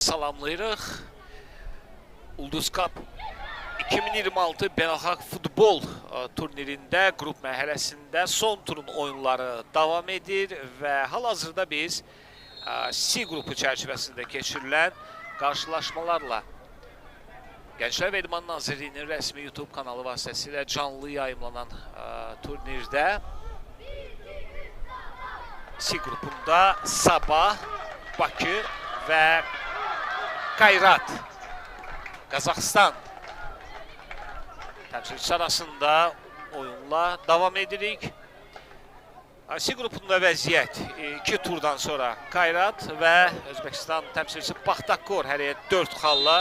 Salamlayırıq. Ulduz Cup 2026 beynəlxalq futbol turnirində qrup mərhələsində son turun oyunları davam edir və hal-hazırda biz C qrupu çərçivəsində keçirilən qarşılaşmalarla Gənclər və İdman Nazirliyinin rəsmi YouTube kanalı vasitəsilə canlı yayımlanan turnirdə C qrupunda Sabah, Bakı və Qayrat, Qazaxıstan təmsilçisi arasında oyunla davam edirik. C qrupunda vəziyyət 2 turdan sonra Qayrat və Özbəkistan təmsilçisi Baxtakor hərəyə 4 xalla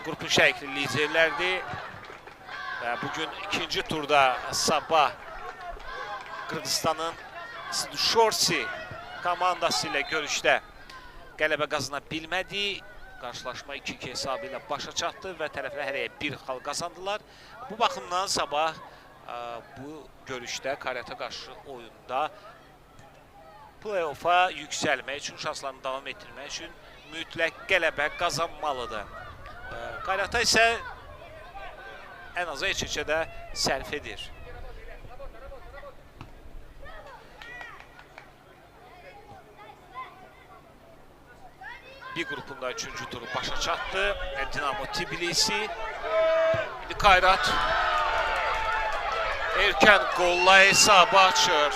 qrupun şərikli liderlərdir. Və bugün ikinci turda Sabah Qırğızstanın Siduşorsi komandası ilə görüşdə qələbə qazana bilmədi. Qarşılaşma 2-2 hesabı ilə başa çatdı və tərəflər hərəyə 1 xal qazandılar. Bu baxımdan Sabah bu görüşdə Qayrata qarşı oyunda play-offa yüksəlmək üçün, şanslarını davam etdirmək üçün mütləq qələbə qazanmalıdır. Qayrata isə ən azı heç-heçə sərf edir. Bir qrupunda 3-cü turu başa çatdı. Dinamo Tbilisi. İndi Qayrat erkən qolla hesabı açır.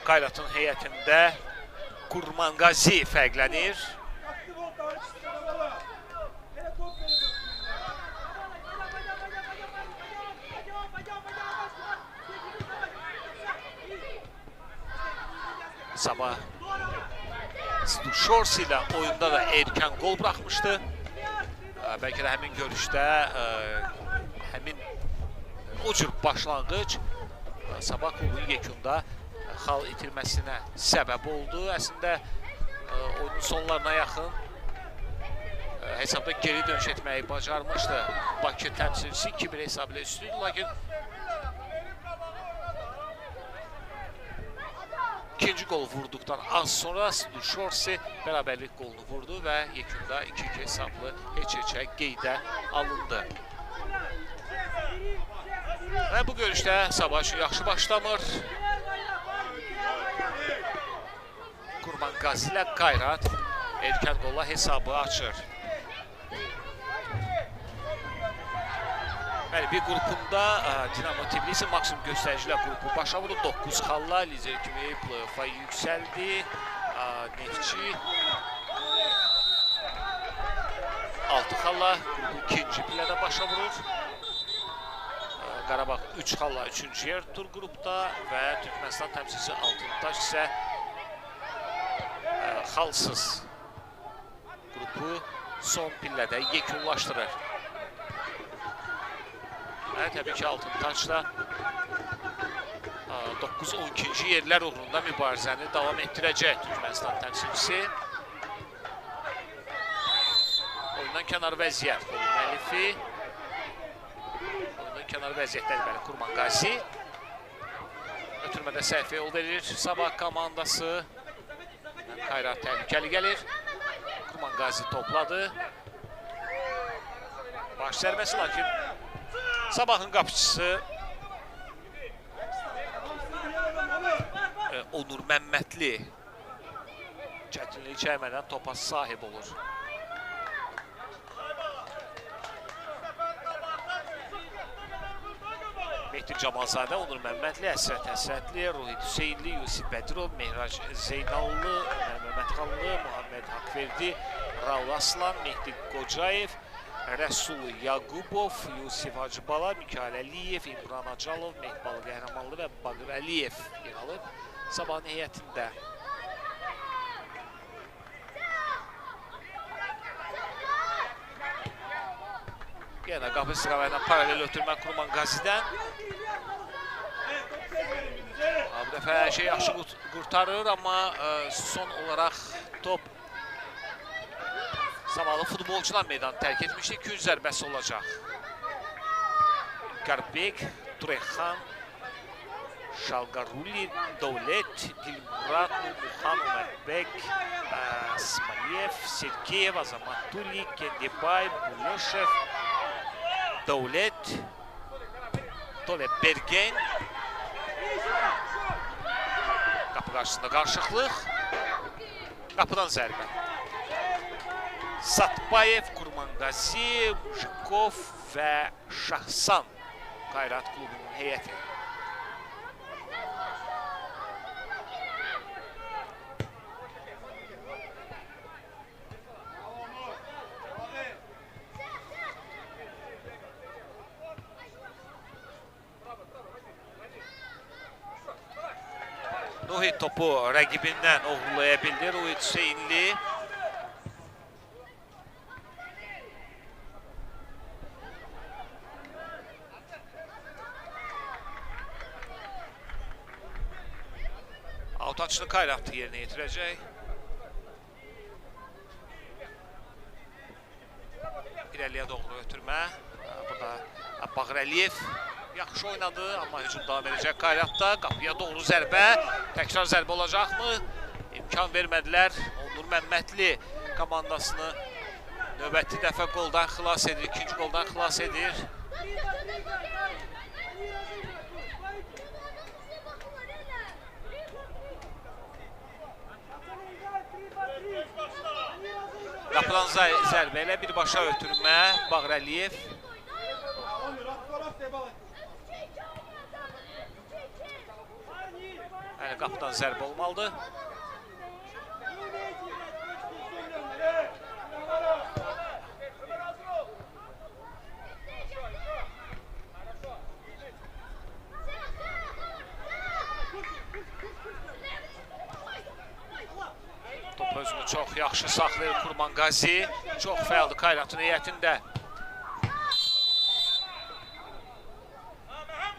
Qayratın heyətində Kurmangazi fərqlənir. Sabah Siduşorsi ilə oyunda da erkən qol buraxmışdı. Bəlkə də həmin görüşdə həmin o cür başlanğıc Sabah klubunun yekunda xal itirməsinə səbəb oldu. Əslində oyunun sonlarına yaxın hesabda geri dönüş etməyi bacarmışdı. Bakı təmsilçisi 2-1 hesab ilə üstüydü, lakin İkinci qolu vurduqdan az sonra Siduşorsi bərabərlik qolunu vurdu və yekunda 2-2 hesablı heç-heçə qeydə alındı. Və bu görüşdə Sabah üçün yaxşı başlamır. Kurmangazi ilə Qayrat erkən qolla hesabı açır. Bir qrupunda Dinamo Tbilisi maksimum göstəricilə qrupu başa vurub 9 xalla lider kimi play-offa yüksəldi. Neftçi 6 xalla qrupu ikinci pillədə başa vurur. Qarabağ 3 xalla 3-cü yer tutur qrupda və Türkmənistan təmsilçisi Altıntaş isə xalsız qrupu son pillədə yekunlaşdırır. Təbii ki, Altıntaş da 9-12-ci yerlər uğrunda mübarizəni davam etdirəcək Türkmənistan təmsilçisi. Oyundan kənar vəziyyət qolun müəllifi. Oyundan kənar vəziyyətdədir Kurmangazi. Ötürmədə səhvə yol verir Sabah komandası. Qayrat təhlükəli gəlir. Kurmangazi topladı. Baş zərbəsi, lakin Sabahın qapıçısı Onur Məmmədli çətinlik çəkmədən topa sahib olur. Mehdi Camalzadə, Onur Məmmədli, Əsrət Əsrətli, Ruhid Hüseynli, Yusif Bədirov, Mehrac Zeynallı, Məhməd Xanlı, Muhammed Haqverdi, Raul Aslan, Mehdi Qocayev, Rəsul Yaqubov, Yusif Hacıbala, Mikail Əliyev, İmran Acalov, Mehbalı Qəhrəmanlı və Baqir Əliyev yer alıb Sabahın heyətində. Yenə qapı istiqamətlə paralel ötürmə Kurmangazidən. Bu dəfə hər şey yaxşı qurtarır, amma son olaraq top Sabahlı futbolcular meydanı tərk etmişdi. 200 zərbəsi olacaq. Qarbek, Turexan, Şalqaruli, Dövlət, Dilmurad, Nurmuxan, Ömərbək, Smaliyev, Sergeyev, Azamatuli, Gendebayev, Muleşev, Dövlət, Bergen. Qapı qarşısında qarşıqlıq. Qapıdan zərbə. Satbayev, Kurmanqazi, Mujikov və Şahsan Qayrat klubunun heyəti. Ruhit topu rəqibindən oğurlaya bildi. Ruhit Hüseynli. Autaçını Qayratı yerinə yetirəcək. İrəliyə doğru ötürmə. Burada Bağrəliyev yaxşı oynadı, amma hücum davam edəcək Qayratda. Qapıya doğru zərbə. Təkrar zərbə olacaqmı? İmkan vermədilər. Onur Məmmədli komandasını növbəti dəfə qoldan xilas edir. İkinci qoldan xilas edir. Qapıdan zərbə ilə birbaşa ötürmə. Bağrəliyev. Yəni qapıdan zərbə olmalıdır. Top özünü çox yaxşı saxlayır Kurmanqazi. Çox fəaldır Qayratın heyətində.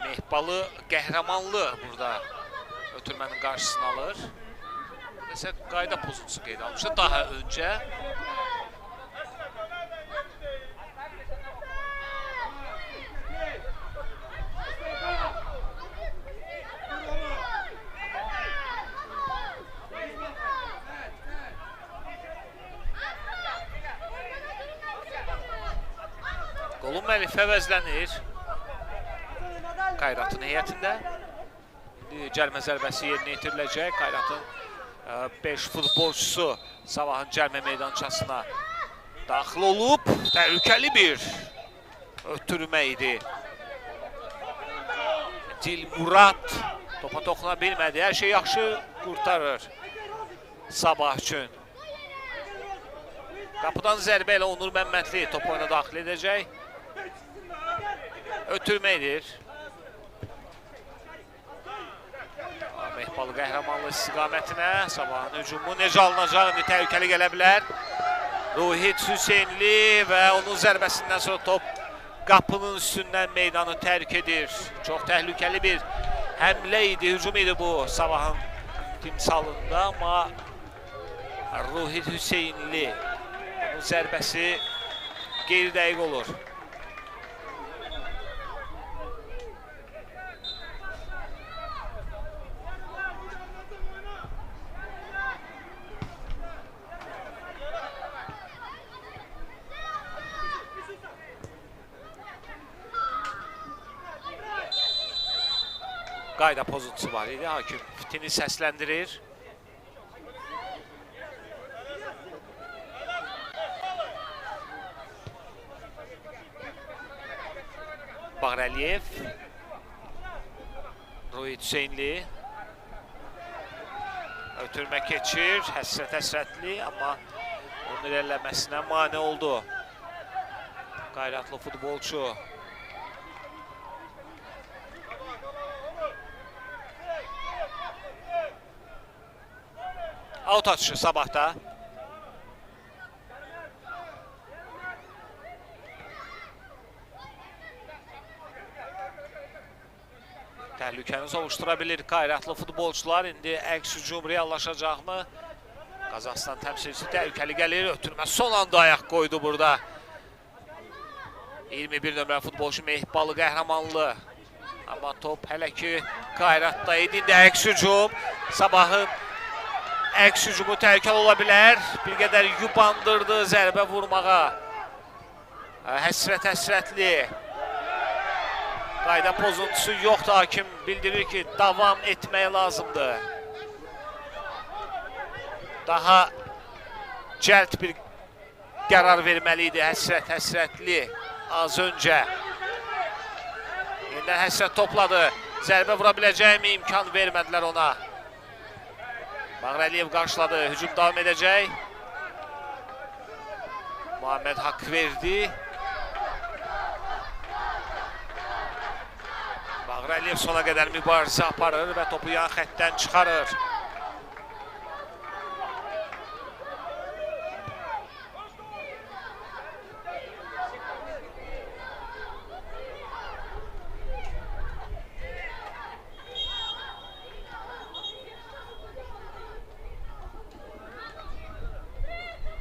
Mehbalı, Qəhrəmanlı burada ötürmənin qarşısını alır. Nəsə qayda pozuntusu qeyd almışdı daha öncə. Qolun müəllifi əvəzlənir Qayratın heyətində. Cəlmə zərbəsi yerinə yetiriləcək. Qayratın 5 futbolçusu Sabahın cəlmə meydançasına daxil olub. Təhlükəli bir ötürmə idi. Dilmurad topa toxuna bilmədi. Hər şey yaxşı qurtarır Sabah üçün. Qapıdan zərbə ilə Onur Məmmədli top oyuna daxil edəcək. Ötürmə edir. Mehbalı Qəhrəmanlı istiqamətinə. Sabahın hücumu necə alınacaq? İndi təhlükəli gələ bilər. Ruhit Hüseynli və onun zərbəsindən sonra top qapının üstündən meydanı tərk edir. Çox təhlükəli bir həmlə idi, hücum idi bu Sabahın timsalında. Amma Ruhit Hüseynli onun zərbəsi qeyri-dəqiq olur. Qayda pozuntusu var idi. Hakim fitini səsləndirir. Bağrəliyev. Ruhit Hüseynli. Ötürmə keçir. Həsrət-həsrətli, amma onun irəliləməsinə mane oldu Qayratlı futbolçu. Out atışı Sabahda. Təhlükəni sovuştura bilir Qayratlı futbolçular. İndi əks hücum reallaşacaqmı? Qazaxıstan təmsilçisi təhlükəli gəlir. Ötürmə son anda ayaq qoydu burada. 21 nömrə futbolçu Mehbalı Qəhrəmanlı. Amma top hələ ki Qayratda idi. İndi əks hücum. Sabahın əks hücumu təhlükəli ola bilər. Bir qədər yubandırdı zərbə vurmağa. Həsrətli. Qayda pozuntusu yoxdur. Hakim bildirir ki, davam etmək lazımdır. Daha cəld bir qərar verməli idi. Həsrətli az öncə. Yeniden Həsrət topladı. Zərbə vura biləcəkmi? İmkan vermədilər ona. Bağrəliyev qarşıladı. Hücum davam edəcək. Muhammed haqq verdi. Bağrəliyev sona qədər mübarizə aparır və topu yan xəttdən çıxarır.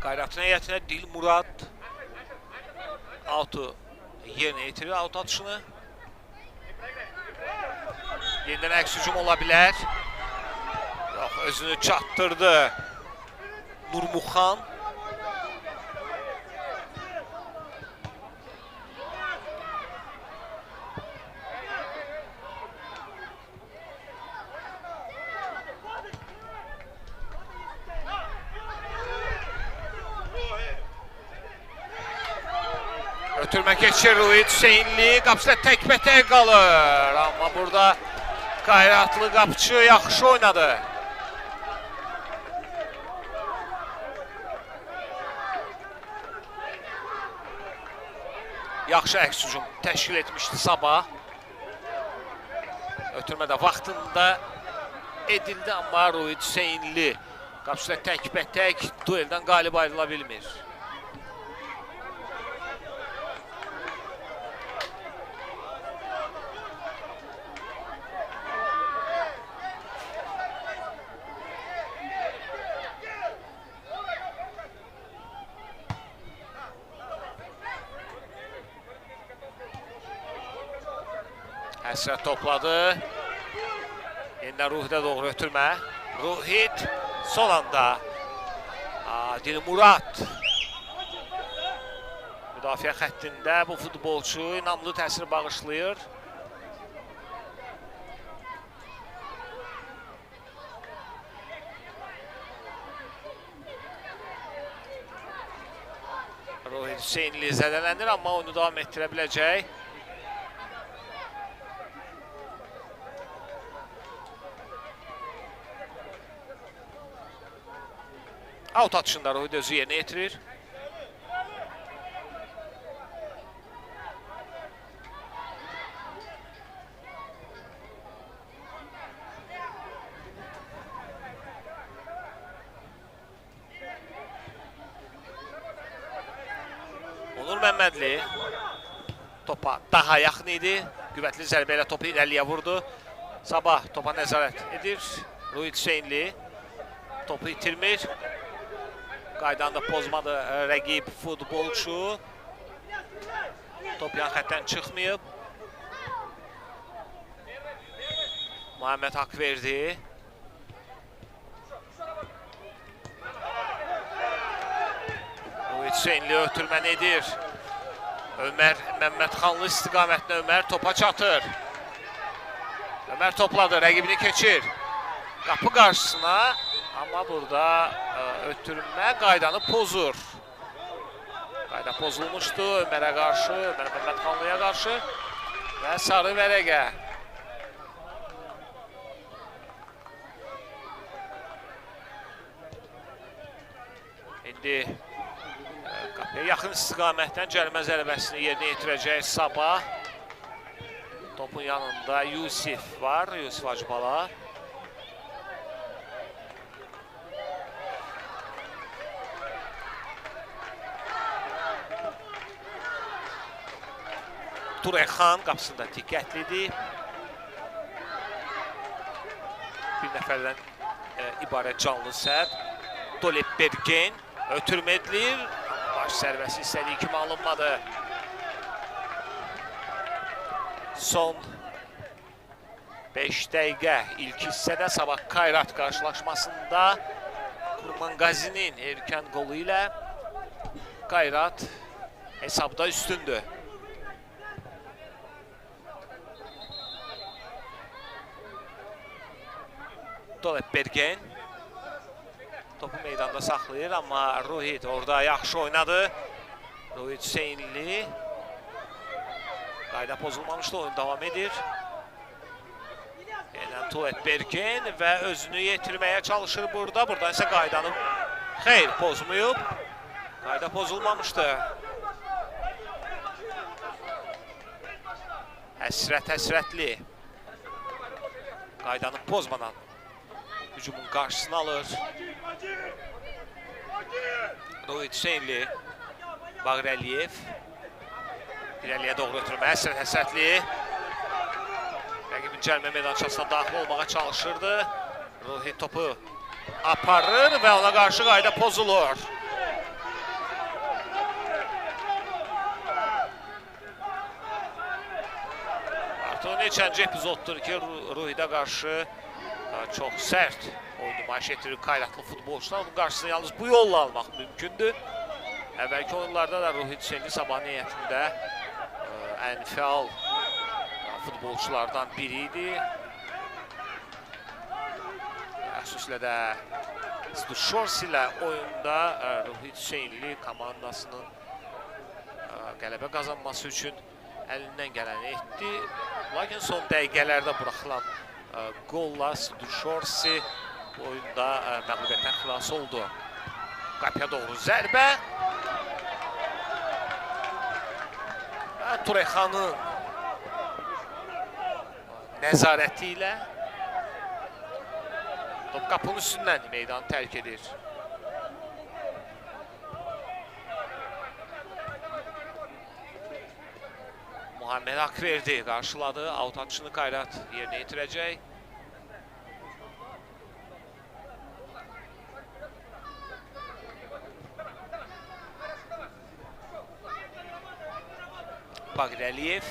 Qayratın heyətinə Dilmurad out'u yerinə yetirir, out atışını. Yeniden əks hücum ola bilər. Yox, özünü çatdırdı Nurmuxan. Ötürmə keçir Ruhid Hüseynli, qapıda təkbətək qalır. Amma burada Qayratlı qapıcı yaxşı oynadı. Yaxşı əks hücum təşkil etmişdi Sabah. Ötürmə də vaxtında edildi, amma Ruhid Hüseynli qapıda təkbətək dueldən qalib ayrıla bilmir. Həsrət topladı. Yeniden Ruhid'e doğru ötürmə. Ruhid son anda. Dilmurad. Müdafiə xəttində bu futbolçu inamlı təsir bağışlayır. Ruhid Hüseynli zədələnir, amma oyunu davam etdirə biləcək. Out atışında Ruhid özü yerinə yetirir. Onur Məmmədli topa daha yaxın idi. Qüvvətli zərbə ilə topu irəliyə vurdu. Sabah topa nəzarət edir. Ruhid Hüseynli topu itirmir. Qaydanı da pozmadı rəqib futbolçu. Top yan xəttdən çıxmayıb. Muhammed haqq verdi. Ruhid Hüseynli ötürməni edir. Ömər Məmmədxanlı istiqamətində Ömər topa çatır. Ömər topladı, rəqibini keçir. Qapı qarşısına. Amma burada ötürmə qaydanı pozur. Qayda pozulmuşdu Ömərə qarşı, Ömər Məmmədxanlıya qarşı və sarı vərəqə. İndi qapıya yaxın istiqamətdən cərimə zərbəsini yerinə yetirəcək Sabah. Topun yanında Yusif var, Yusif Hacıbala. Turexan qapısında diqqətlidir. Bir nəfərdən ibarət canlı səb. Dolep Bergen ötürmə edilir. Baş zərbəsi istədiyi kimi alınmadı. Son 5 dəqiqə ilk hissədə Sabah Kayrat qarşılaşmasında Kurmangazinin erkən qolu ilə Kayrat hesabda üstündür. Dolep Bergen topu meydanda saxlayır, amma Ruhit orada yaxşı oynadı. Ruhit Hüseynli. Qayda pozulmamışdı, oyun davam edir. Yenə Dolep Bergen və özünü yetirməyə çalışır burada. Buradan isə qaydanı xeyr pozmayıb. Qayda pozulmamışdı. Həsrətli. Qaydanı pozmadan hücumun qarşısını alır. Ruhit Hüseynli, Bağır Əliyev. İrəliyə doğru ötürmə, həsrətli. Rəqibin cəlmə meydançasına daxil olmağa çalışırdı. Ruhit topu aparır və ona qarşı qayda pozulur. Artıq neçənci epizoddur ki, Ruhitə qarşı çox sərt oyun nümayiş etdirir Kayratlı futbolçular. Onun qarşısını yalnız bu yolla almaq mümkündür. Əvvəlki oyunlarda da Ruhit Hüseynli Sabah niyyətində ən fəal futbolçulardan biri idi. Xüsusilə də Zduşors ilə oyunda Ruhit Hüseynli komandasının qələbə qazanması üçün əlindən gələni etdi. Lakin son dəqiqələrdə buraxılan qolla Zduşorsi oyunda məğlubiyyətdən xilas oldu. Qapıya doğru zərbə. Turexanın nəzarəti ilə top qapının üstündən meydanı tərk edir. Muhammed Akverdi qarşıladı. Out atışını Kayrat yerinə yetirəcək. Bağır Əliyev.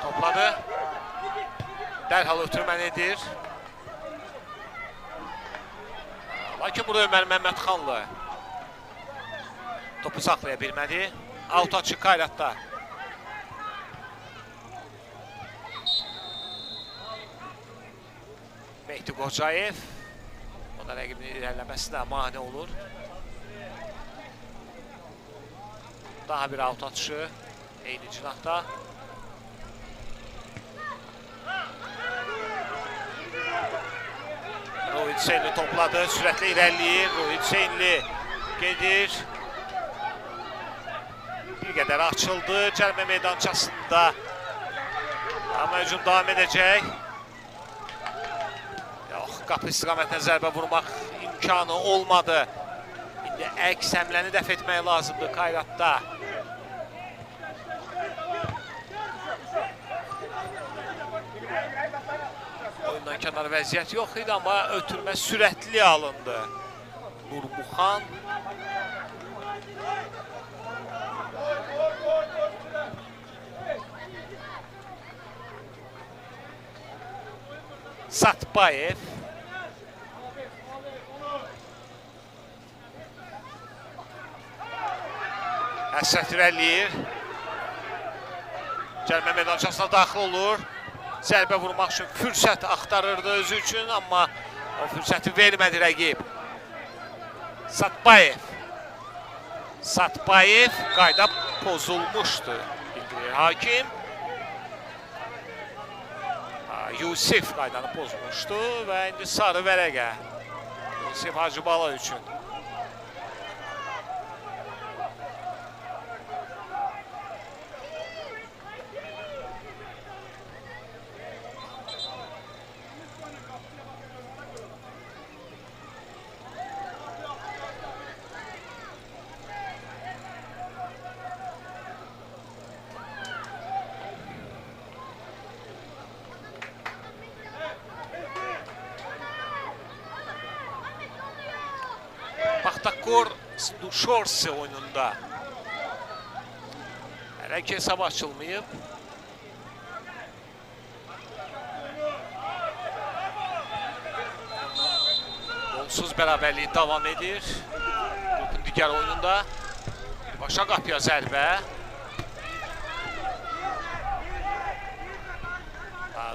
Topladı. Dərhal ötürməlidir. Lakin burada Ömər Məmmədxanlı topu saxlaya bilmədi. Out açı Kayratda. Mehdi Qocayev. O da rəqibinin irəliləməsinə mane olur. Daha bir out atışı eyni cinahda. Ruhit Hüseynli topladı, sürətlə irəliyir. Ruhit Hüseynli gedir. Bir qədər açıldı cəlmə meydançasında. Amma hücum davam edəcək. Yox, qapı istiqamətinə zərbə vurmaq imkanı olmadı. İndi əks həmləni dəf etmək lazımdır Kayratda. Oyundan kənar vəziyyət yox idi, amma ötürmə sürətli alındı. Nurmuxan. Satbayev. Əsrət irəliyir. Cəlmə meydançasına daxil olur. Zərbə vurmaq üçün fürsət axtarırdı özü üçün, amma o fürsəti vermədi rəqib. Satbayev. Satbayev qayda pozulmuşdu, bildirir hakim. Yusif qaydanı pozmuşdu və indi sarı vərəqə Yusif Hacıbala üçün. Stuşorsi oyununda. Hələ ki hesab açılmayıb. Golsuz bərabərliyi davam edir. Qrupun digər oyununda. Birbaşa qapıya zərbə.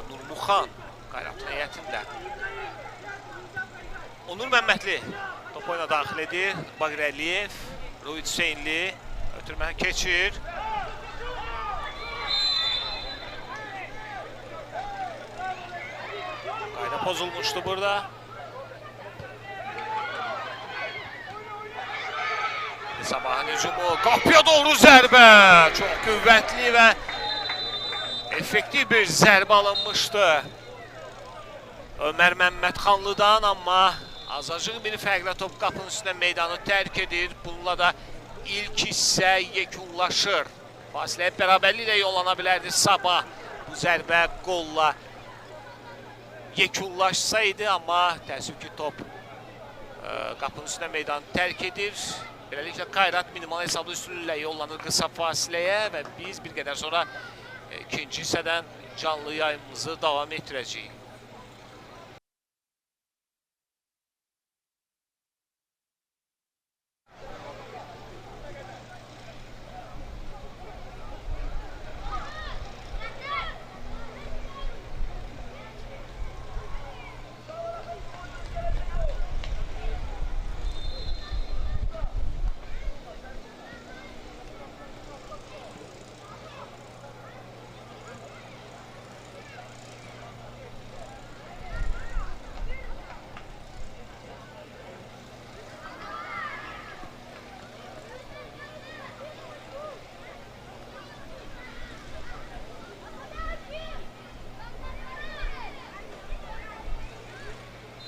Nurmuxan Qayrat heyətində. Onur Məmmədli top oyuna daxil edir. Baqir Əliyev, Ruhid Hüseynli ötürməni keçir. Qayda pozulmuşdu burada. Sabahın hücumu, qapıya doğru zərbə. Çox qüvvətli və effektiv bir zərbə alınmışdı Ömər Məmmədxanlıdan, amma azacıq bir fərqlə top qapının üstündə meydanı tərk edir. Bununla da ilk hissə yekunlaşır. Fasiləyə bərabərliklə yollana bilərdi Sabah. Bu zərbə qolla yekunlaşsaydı, amma təəssüf ki top qapının üstündə meydanı tərk edir. Beləliklə Qayrat minimal hesablı üstünlüklə yollanır qısa fasiləyə və biz bir qədər sonra ikinci hissədən canlı yayımımızı davam etdirəcəyik.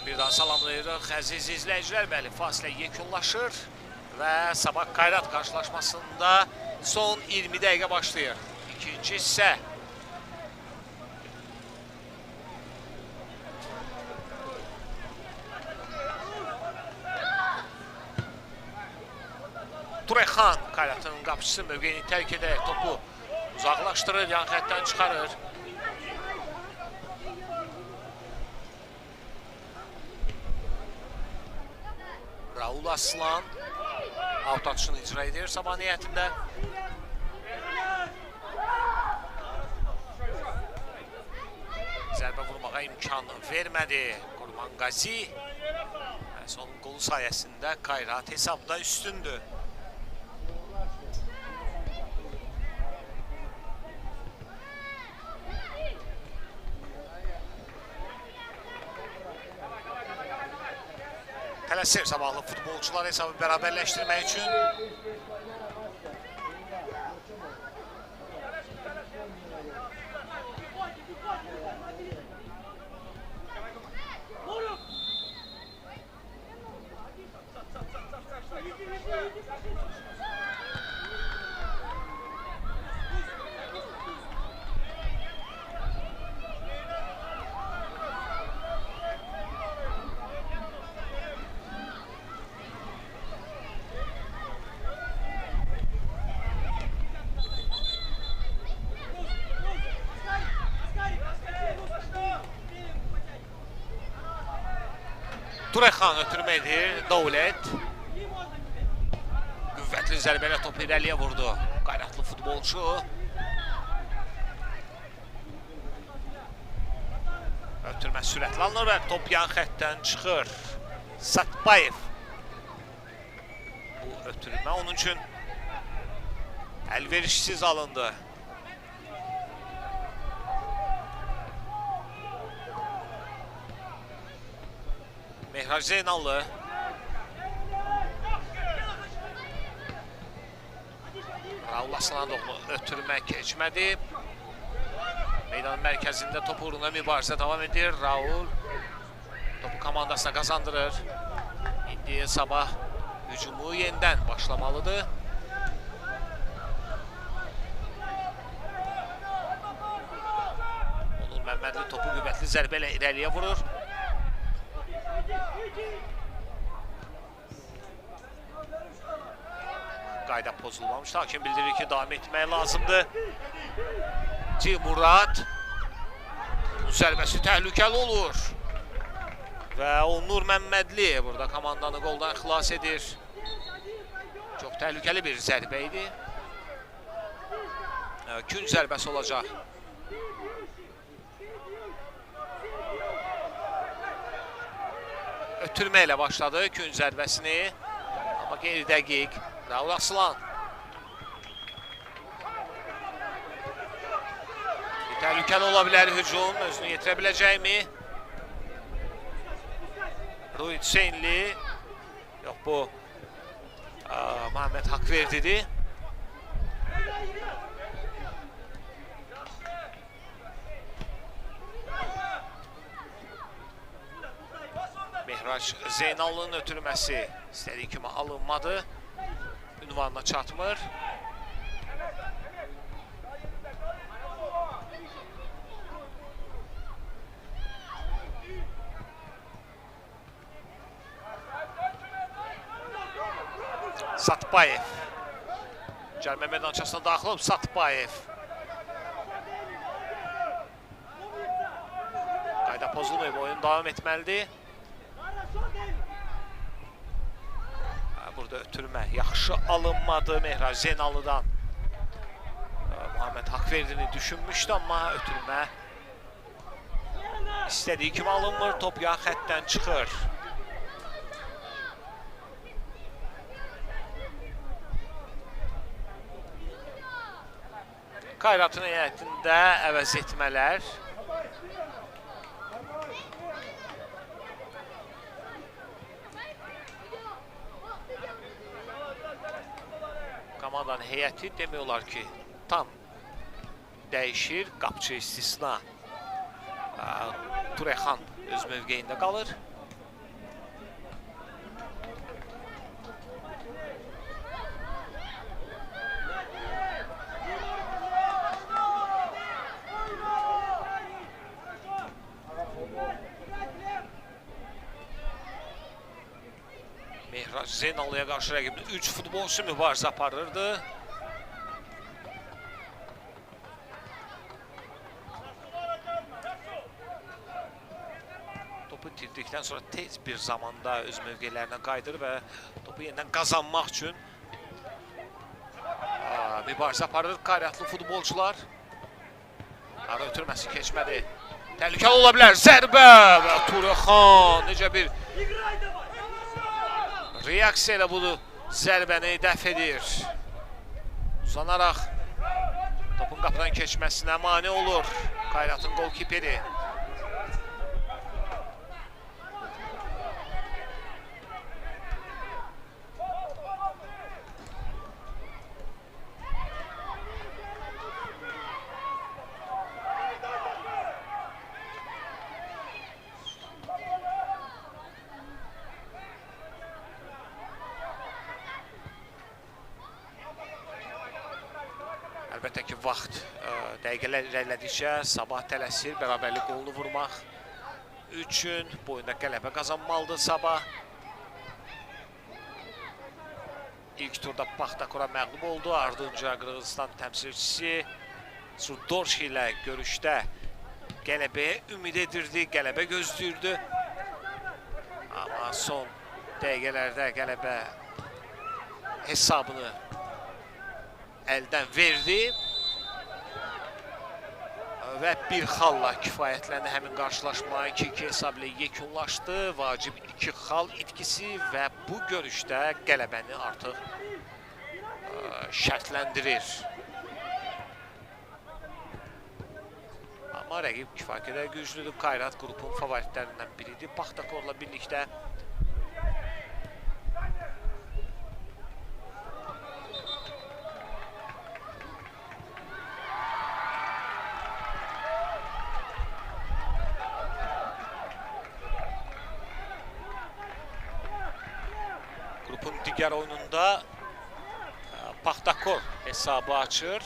Bir daha salamlayırıq əziz izləyicilər. Bəli, fasilə yekunlaşır və Sabah Qayrat qarşılaşmasında son 20 dəqiqə başlayır. İkinci hissə. Turexan Qayratın qapıcısı mövqeyini tərk edərək topu uzaqlaşdırır, yan xəttdən çıxarır. Raul Aslan out atışını icra edir Sabah niyyətində. Zərbə vurmağa imkan vermədi Qurban Qazi. Onun qolu sayəsində Qayrat hesabda üstündür. Tələsir Sabahlı futbolçular hesabı bərabərləşdirmək üçün. Turexan ötürmə edir, Dövlət. Qüvvətli zərbələ topu irəliyə vurdu Qayratlı futbolçu. Ötürmə sürətli alınır və top yan xəttdən çıxır. Satbayev. Bu ötürmə onun üçün əlverişsiz alındı. Mehrac Zeynallı. Raul Aslan'a doğru ötürmə keçmədi. Meydanın mərkəzində top uğruna mübarizə davam edir. Raul topu komandasına qazandırır. İndi Sabah hücumu yenidən başlamalıdır. Onur Məmmədli topu qüvvətli zərbə ilə irəliyə vurur. Qayda pozulmamışdı. Hakim bildirir ki davam etmək lazımdır. Timurad. Zərbəsi təhlükəli olur. Və Onur Məmmədli burada komandanı qoldan xilas edir. Çox təhlükəli bir zərbə idi. Gün zərbəsi olacaq. Ötürmə ilə başladı gün zərbəsini. Amma qeyri dəqiq. Raul Aslan. Təhlükəli ola bilər hücum. Özünü yetirə biləcəkmi? Rui Hüseynli. Yox, bu Məhəmməd Haqverdidir. Mehrac Zeynalının ötürməsi istədiyi kimi alınmadı. Ünvanına çatmır. Satbayev. Cərimə meydançasına daxil olub Satbayev. Qayda pozulmayıb, oyun davam etməlidir. Burada ötürmə yaxşı alınmadı Mehrac Zeynalıdan. Muhammed Haqverdini düşünmüşdü, amma ötürmə istədiyi kimi alınmır. Top yan xəttdən çıxır. Qayratın heyətində əvəz etmələr. Komandanın heyəti demək olar ki, tam dəyişir. Qapçı istisna. Turexan öz mövqeyində qalır. Mehrac Zeynalıya qarşı rəqibinin 3 futbolçusu mübarizə aparırdı. Topu itirdikdən sonra tez bir zamanda öz mövqelərinə qayıdır və topu yenidən qazanmaq üçün mübarizə aparır qeyriyyətli futbolçular. Ara ötürməsi keçmədi. Təhlükəli ola bilər. Zərbə və Turexan necə bir reaksiya ilə bu zərbəni dəf edir. Uzanaraq topun qapıdan keçməsinə mane olur Qayratın qolkiperi. Əlbəttə ki, vaxt dəqiqələr irəlilədikcə Sabah tələsir, bərabərlik qolunu vurmaq üçün bu oyunda qələbə qazanmalıdır Sabah. İlk turda Paxtakora məğlub oldu, ardınca Qırğızistan təmsilçisi Sudorski ilə görüşdə qələbəyə ümid edirdi, qələbə gözləyirdi. Amma son dəqiqələrdə qələbə hesabını əldən verdi və bir xalla kifayətləndi həmin qarşılaşma. 2-2 hesab ilə yekunlaşdı. Vacib 2 xal itkisi və bu görüşdə qələbəni artıq şərtləndirir. Amma rəqib kifayət qədər güclüdür. Qayrat qrupun favoritlərindən biridir. Paxtakorla birlikdə digər oyununda Paxtakor hesabı açır.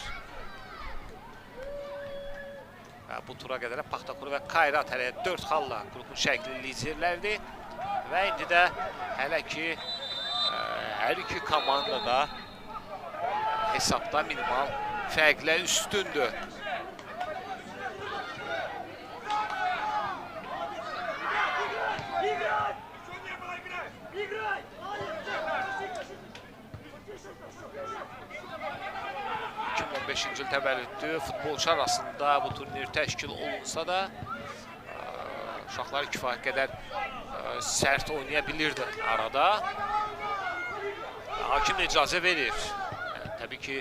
Bu tura qədər Paxtakor və Qayrat hələ 4 xalla qrupun şəkli liderlərdir. Və indi də hələ ki hər iki komanda da hesabda minimal fərqlə üstündür. Il təvəllüddü. Futbolçu arasında bu turnir təşkil olunsa da uşaqlar kifayət qədər sərt oynaya bilirdi arada. Hakim icazə verir. Yəni, təbii ki,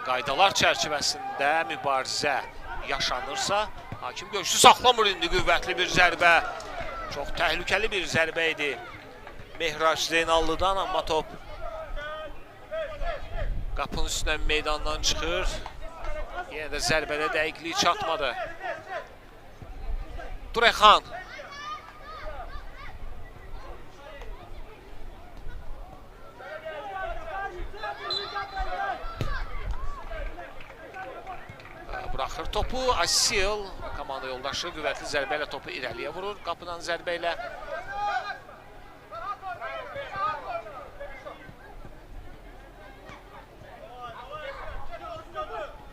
qaydalar çərçivəsində mübarizə yaşanırsa, hakim görüşü saxlamır indi qüvvətli bir zərbə. Çox təhlükəli bir zərbə idi Mehrac Zeynallıdan, amma top qapının üstündən meydandan çıxır. Yenə də zərbədə dəqiqliyi çatmadı. Turexan. Buraxır topu. Asil komanda yoldaşı qüvvətli zərbə ilə topu irəliyə vurur. Qapıdan zərbə ilə.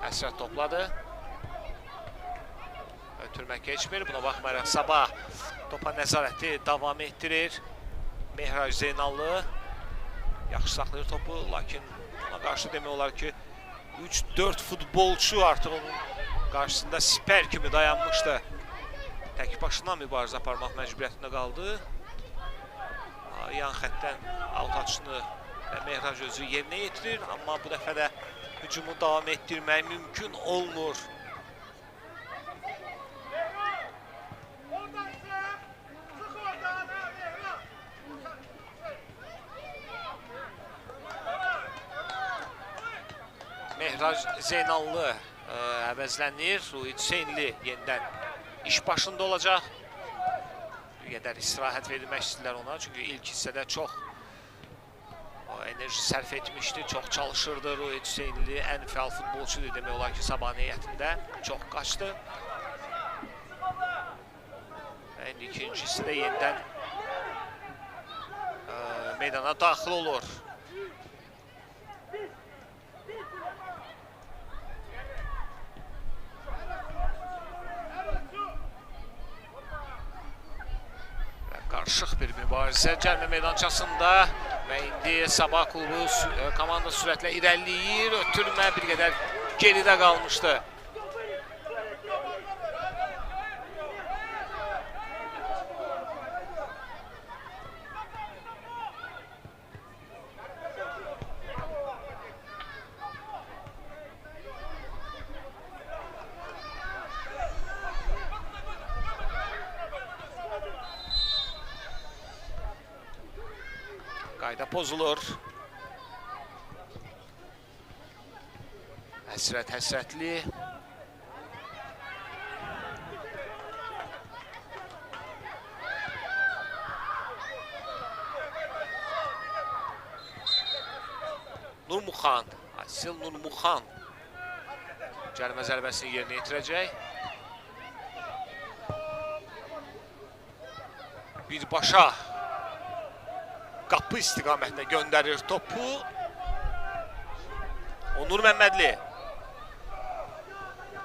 Əsrət topladı. Ötürmə keçmir. Buna baxmayaraq Sabah topa nəzarəti davam etdirir. Mehrac Zeynallı yaxşı saxlayır topu. Lakin ona qarşı demək olar ki 3-4 futbolçu artıq onun qarşısında siper kimi dayanmışdı. Tək başına mübarizə aparmaq məcburiyyətində qaldı. Yan xəttdən out açını Mehrac özü yerinə yetirir. Amma bu dəfə də hücumu davam etdirmək mümkün olmur. Mehrac Zeynallı əvəzlənir. Ruhi Hüseynli yenidən iş başında olacaq. Bir qədər istirahət verilmək istəyirlər ona. Çünki ilk hissədə çox enerji sərf etmişdi, çox çalışırdı. Ruhi Hüseynli ən fəal futbolçudur demək olar ki, Sabah heyətində. Çox qaçdı. İndi ikinci hissədə yenidən meydana daxil olur. Qarışıq bir mübarizə cəlmə meydançasında və indi Sabah klubu komanda sürətlə irəliləyir. Ötürmə bir qədər geridə qalmışdı. Qayda pozulur. Əsrət Həsrətli. Nurmuxan. Asil Nurmuxan. Cərimə zərbəsini yerinə yetirəcək. Birbaşa qapı istiqamətində göndərir topu. Onur Məmmədli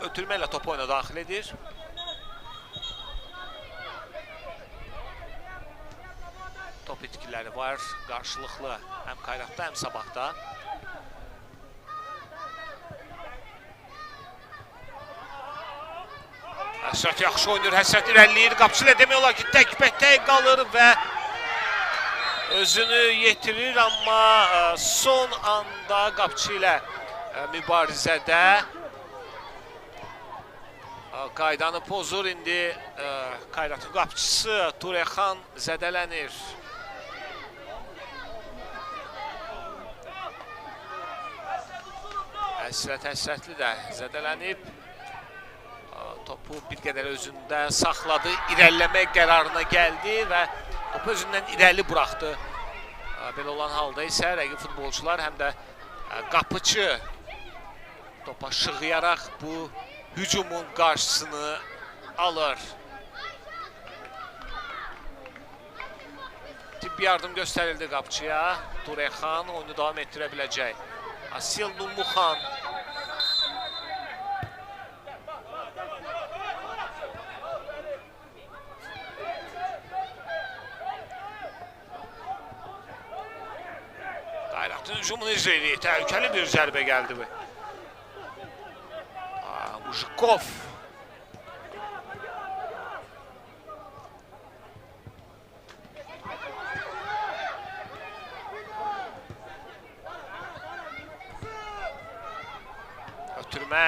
ötürmə ilə topu oyuna daxil edir. Top itkiləri var qarşılıqlı həm Qayratda, həm Sabahda. Həsrət yaxşı oynayır, Həsrət irəliləyir. Qapçı ilə demək olar ki, təkbətək qalır və özünü yetirir, amma son anda qapçı ilə mübarizədə qaydanı pozur. İndi Qayratın qapçısı Turexan zədələnir. Əsrət Həsrətli də zədələnib. Topu bir qədər özündə saxladı, irəliləmək qərarına gəldi və topu özündən irəli buraxdı. Belə olan halda isə rəqib futbolçular həm də qapıcı topa şığıyaraq bu hücumun qarşısını alır. Tibbi yardım göstərildi qapıcıya. Turexan oyunu davam etdirə biləcək. Asil Nurmuxan. Qayratın hücumunu icra edir. Təhlükəli bir zərbə gəldi bu. Mujikov. Ötürmə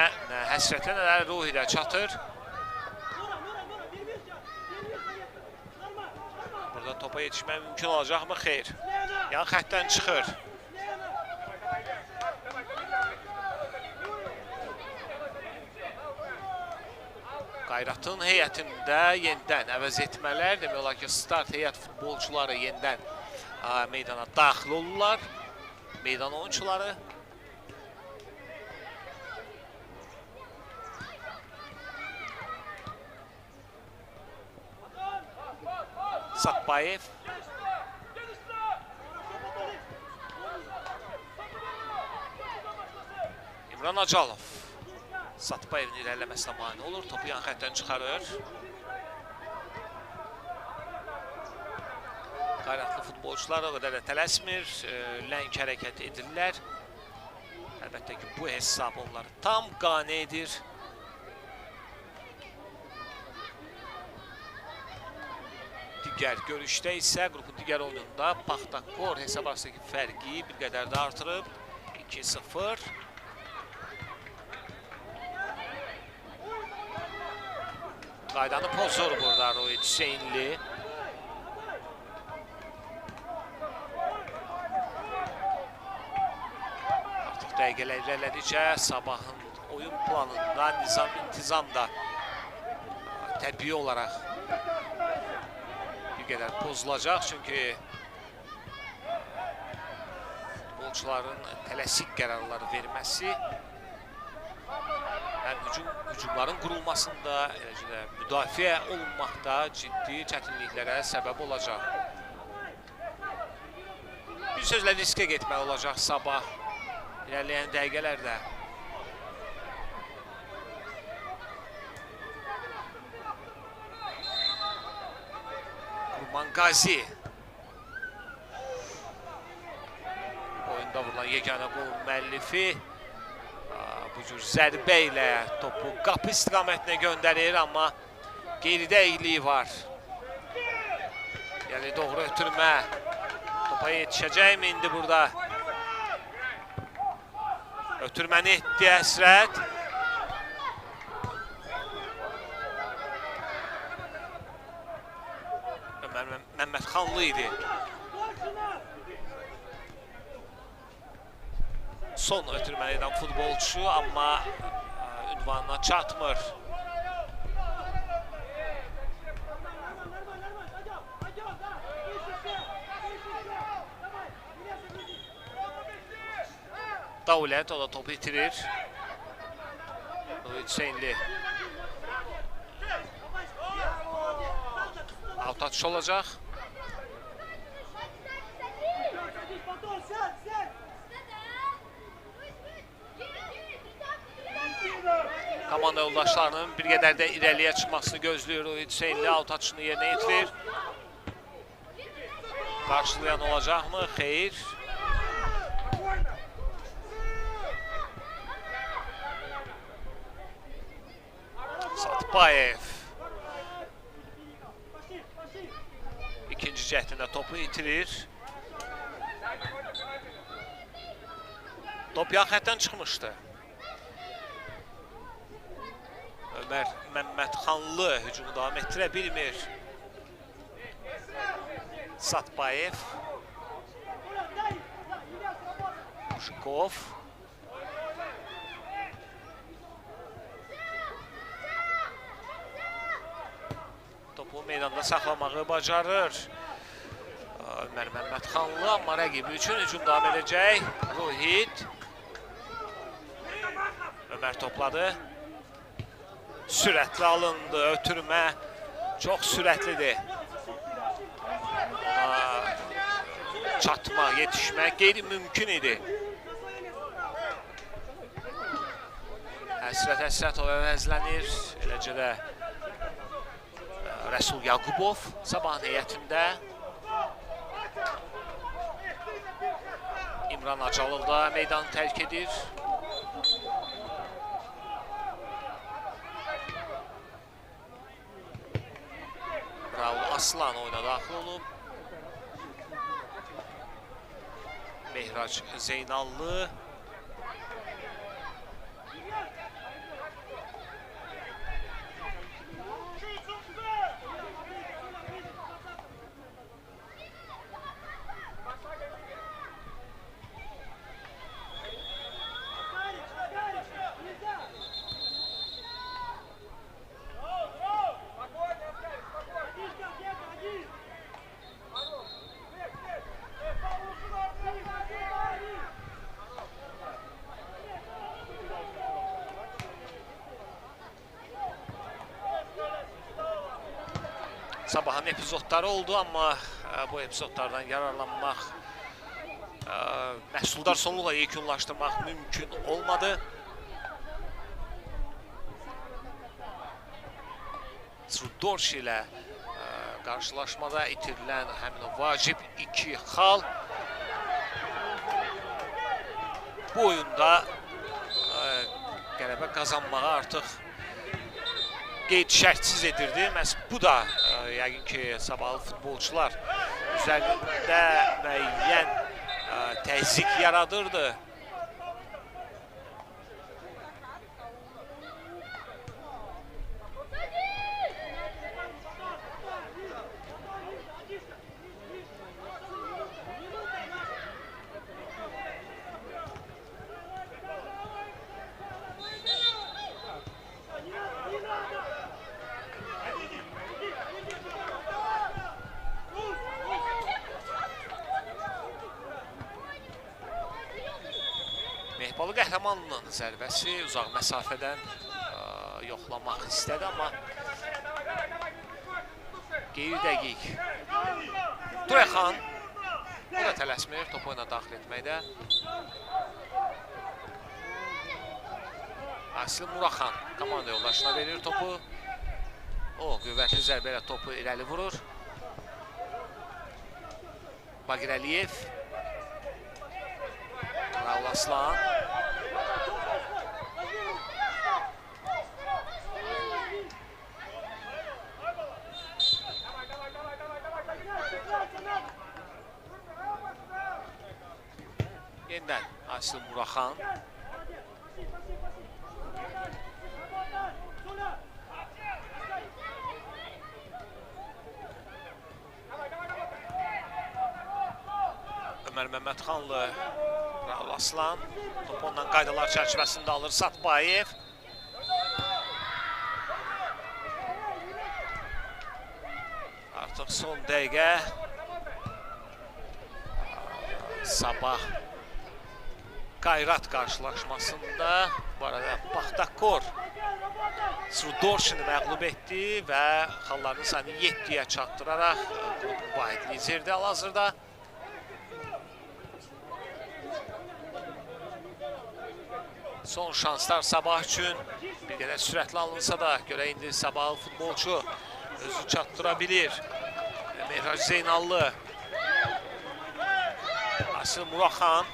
həsrətlə nələr Ruhidə çatır. Burada topa yetişmək mümkün olacaqmı? Xeyr. Yan xəttdən çıxır. Qayratın heyətində yenidən əvəz etmələr, demək olar ki, start heyət futbolçuları yenidən meydana daxil olurlar. Meydan oyunçuları. Satbayev. İmran Acalov. Satbayevin irəliləməsinə mane olur. Topu yan xəttdən çıxarır. Qayratlı futbolçular o qədər də tələsmir. Ləng hərəkət edirlər. Əlbəttə ki, bu hesab onları tam qane edir. Digər görüşdə isə qrupun digər oyununda Paxtakor hesab arasındakı fərqi bir qədər də artırıb. 2-0. Qaydanı pozur burada Rohit Hüseynli. Artıq dəqiqələr irələdikcə Sabahın oyun planında nizam-intizam da təbii olaraq bir qədər pozulacaq. Çünki futbolçuların tələsik qərarları verməsi həm hücumların qurulmasında, eləcə də müdafiə olunmaqda ciddi çətinliklərə səbəb olacaq. Bir sözlə riskə getməli olacaq Sabah irəliləyən dəqiqələrdə. Qurban Qazi. Oyunda vurulan yeganə qolun müəllifi. Bu cür zərbə ilə topu qapı istiqamətinə göndərir, amma qeyri-dəqiqliyi var. Yəni doğru ötürmə. Topa yetişəcəkmi indi burada? Ötürməni etdi Əsrət. Ömər Məmmədxanlı idi. Son ötürməni edən futbolçu, amma ünvanına çatmır. Davlet, o da topu itirir. Rohit Hüseynli. Out atış olacaq. Komanda yoldaşlarının bir qədər də irəliyə çıxmasını gözləyir. Rohit Hüseynli out atışını yerinə yetirir. Qarşılayan olacaqmı? Xeyr. Satbayev. İkinci cəhdində topu itirir. Top yan xəttdən çıxmışdı. Ömər Məmmədxanlı hücumu davam etdirə bilmir. Satbayev. Mujikov. Topu meydanda saxlamağı bacarır. Ömər Məmmədxanlı, amma rəqibi üçün hücum davam edəcək. Rohit. Ömər topladı. Sürətli alındı, ötürmə çox sürətlidir. Çatma, yetişmək qeyri-mümkün idi. Əsrət Əsrətov əvəzlənir. Eləcə də Rəsul Yaqubov Sabahın heyətində. İmran Acalov da meydanı tərk edir. Raul Aslan oyuna daxil olub. Mehrac Zeynallı. Sabahın epizodları oldu, amma bu epizodlardan yararlanmaq, məhsuldar sonluqla yekunlaşdırmaq mümkün olmadı. Srudorş ilə qarşılaşmada itirilən həmin o vacib 2 xal bu oyunda qələbə qazanmağı artıq qeyd şərtsiz edirdi. Məhz bu da yəqin ki, Sabahlı futbolçular üzərində müəyyən təzyiq yaradırdı. Mehbalı qəhrəmanlığının zərbəsi uzaq məsafədən yoxlamaq istədi, amma qeyri-dəqiq. Turexan, o da tələsmir, topu oyuna daxil etməkdə. Asil Muraxan komanda yoldaşına verir topu. O, qüvvətli zərbə ilə topu irəli vurur. Bagir Əliyev. Raul Aslan. Yenidən Asil Muraxan. Ömər Məmmədxanlı, Raul Aslan. Top ondan qaydalar çərçivəsində alır Satbayev. Artıq son dəqiqə. Sabah Qayrat qarşılaşmasında bu arada Baxtakor Srudorşini məğlub etdi və xallarının sayını 7-yə çatdıraraq qrupun vahid liderdir hal-hazırda. Son şanslar Sabah üçün bir qədər sürətli alınsa da görə indi Sabahlı futbolçu özü çatdıra bilir. Mehrac Zeynallı, Asil Muraxan.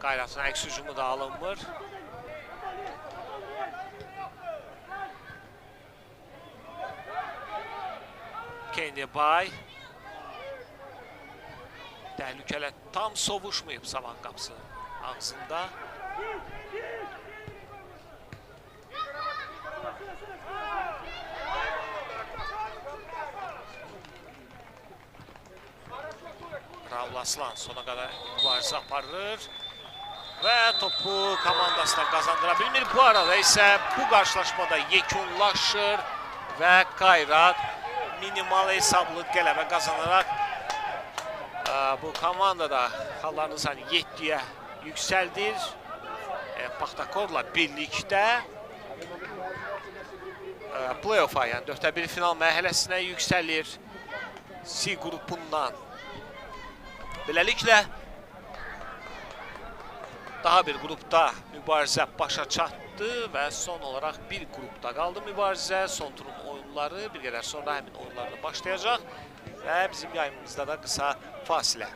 Qayratın əks hücumu da alınmır. Kenny Bay. Təhlükələ tam sovuşmayıb Sabahın qapısı ağzında. Raul Aslan sona qədər mübarizə aparır və topu komandasına qazandıra bilmir. Bu arada isə bu qarşılaşmada yekunlaşır və Qayrat minimal hesablı qələbə qazanaraq bu komandada xallarının sayını 7-yə yüksəldir. Baxtakorla birlikdə play-off'a, yəni 4-1 final mərhələsinə yüksəlir. C qrupundan Beləliklə daha bir qrupda mübarizə başa çatdı və son olaraq bir qrupda qaldı mübarizə. Son turun oyunları bir qədər sonra həmin oyunlarla başlayacaq və bizim yayımımızda da qısa fasilə.